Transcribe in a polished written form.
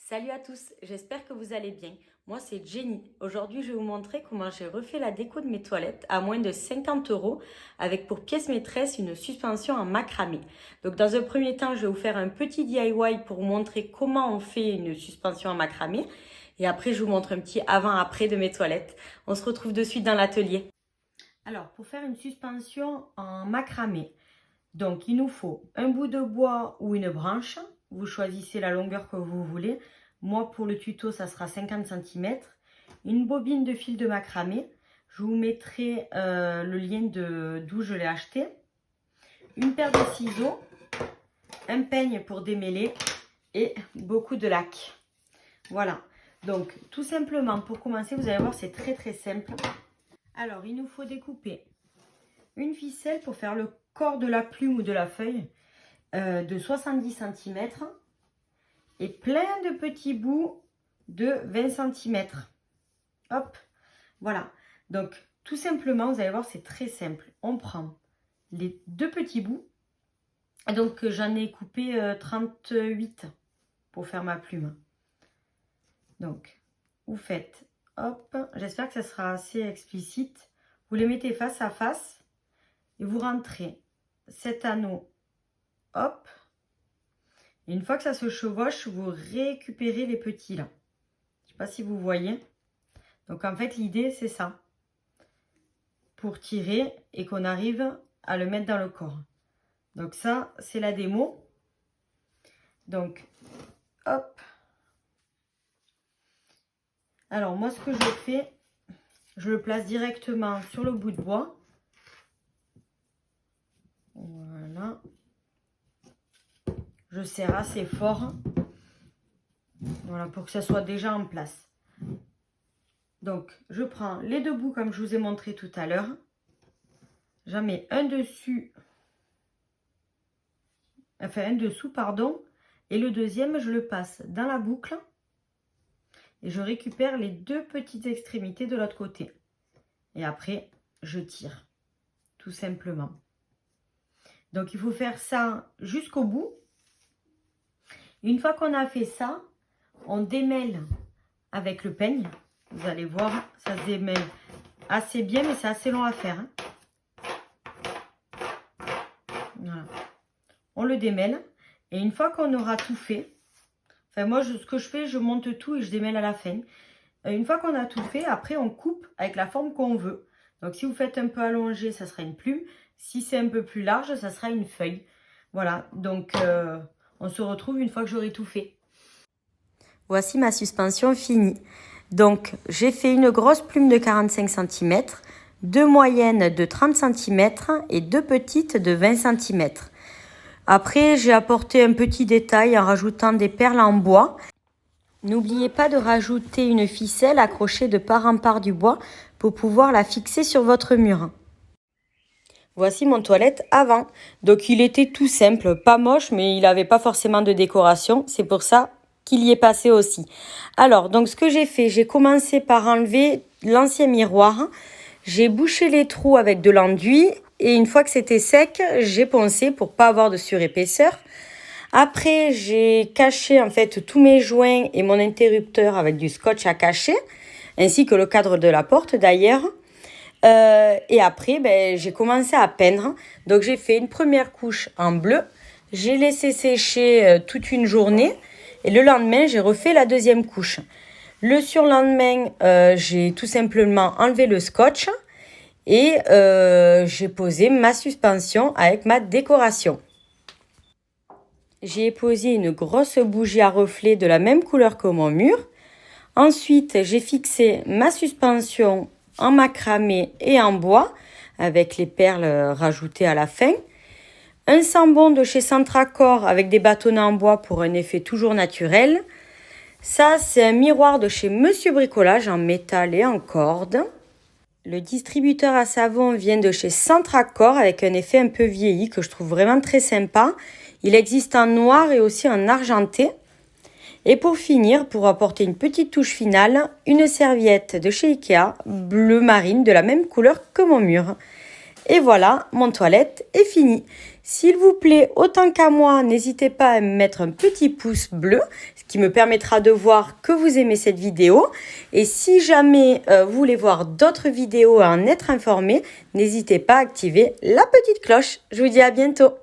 Salut à tous, j'espère que vous allez bien. Moi c'est Jenny. Aujourd'hui je vais vous montrer comment j'ai refait la déco de mes toilettes à moins de 50 € avec pour pièce maîtresse une suspension en macramé. Donc dans un premier temps je vais vous faire un petit DIY pour vous montrer comment on fait une suspension en macramé. Et après je vous montre un petit avant-après de mes toilettes. On se retrouve de suite dans l'atelier. Alors pour faire une suspension en macramé, donc il nous faut un bout de bois ou une branche. Vous choisissez la longueur que vous voulez. Moi, pour le tuto, ça sera 50 cm. Une bobine de fil de macramé. Je vous mettrai le lien d'où je l'ai acheté. Une paire de ciseaux. Un peigne pour démêler. Et beaucoup de lac. Voilà. Donc, tout simplement, pour commencer, vous allez voir, c'est très simple. Alors, il nous faut découper une ficelle pour faire le corps de la plume ou de la feuille de 70 cm. Et plein de petits bouts de 20 cm. Hop, voilà. Donc, tout simplement, vous allez voir, c'est très simple. On prend les deux petits bouts. Donc, j'en ai coupé 38 pour faire ma plume. Donc, vous faites, hop, j'espère que ça sera assez explicite. Vous les mettez face à face et vous rentrez cet anneau, hop. Et une fois que ça se chevauche, vous récupérez les petits là. Je ne sais pas si vous voyez. Donc en fait, l'idée, c'est ça. Pour tirer et qu'on arrive à le mettre dans le corps. Donc ça, c'est la démo. Donc, hop. Alors moi, ce que je fais, je le place directement sur le bout de bois. Voilà. Je serre assez fort. Voilà, pour que ça soit déjà en place. Donc, je prends les deux bouts comme je vous ai montré tout à l'heure. J'en mets un dessus. Enfin, un dessous, pardon. Et le deuxième, je le passe dans la boucle. Et je récupère les deux petites extrémités de l'autre côté. Et après, je tire. Tout simplement. Donc, il faut faire ça jusqu'au bout. Une fois qu'on a fait ça, on démêle avec le peigne. Vous allez voir, ça se démêle assez bien, mais c'est assez long à faire. Hein. Voilà. On le démêle. Et une fois qu'on aura tout fait, enfin moi, ce que je fais, je monte tout et je démêle à la fin. Une fois qu'on a tout fait, après, on coupe avec la forme qu'on veut. Donc, si vous faites un peu allongé, ça sera une plume. Si c'est un peu plus large, ça sera une feuille. Voilà, donc on se retrouve une fois que j'aurai tout fait. Voici ma suspension finie. Donc, j'ai fait une grosse plume de 45 cm, deux moyennes de 30 cm et deux petites de 20 cm. Après, j'ai apporté un petit détail en rajoutant des perles en bois. N'oubliez pas de rajouter une ficelle accrochée de part en part du bois pour pouvoir la fixer sur votre mur. Voici mon toilette avant. Donc, il était tout simple, pas moche, mais il n'avait pas forcément de décoration. C'est pour ça qu'il y est passé aussi. Alors, donc ce que j'ai fait, j'ai commencé par enlever l'ancien miroir. J'ai bouché les trous avec de l'enduit et une fois que c'était sec, j'ai poncé pour pas avoir de surépaisseur. Après, j'ai caché en fait tous mes joints et mon interrupteur avec du scotch à cacher, ainsi que le cadre de la porte d'ailleurs. Et après, j'ai commencé à peindre. Donc, j'ai fait une première couche en bleu. J'ai laissé sécher toute une journée. Et le lendemain, j'ai refait la deuxième couche. Le surlendemain, j'ai tout simplement enlevé le scotch et j'ai posé ma suspension avec ma décoration. J'ai posé une grosse bougie à reflet de la même couleur que mon mur. Ensuite, j'ai fixé ma suspension en macramé et en bois avec les perles rajoutées à la fin. Un sambon de chez Centracor avec des bâtonnets en bois pour un effet toujours naturel. Ça, c'est un miroir de chez Monsieur Bricolage en métal et en corde. Le distributeur à savon vient de chez Centracor avec un effet un peu vieilli que je trouve vraiment très sympa. Il existe en noir et aussi en argenté. Et pour finir, pour apporter une petite touche finale, une serviette de chez Ikea, bleu marine de la même couleur que mon mur. Et voilà, mon toilette est finie. S'il vous plaît, autant qu'à moi, n'hésitez pas à me mettre un petit pouce bleu, ce qui me permettra de voir que vous aimez cette vidéo. Et si jamais vous voulez voir d'autres vidéos et en être informé, n'hésitez pas à activer la petite cloche. Je vous dis à bientôt.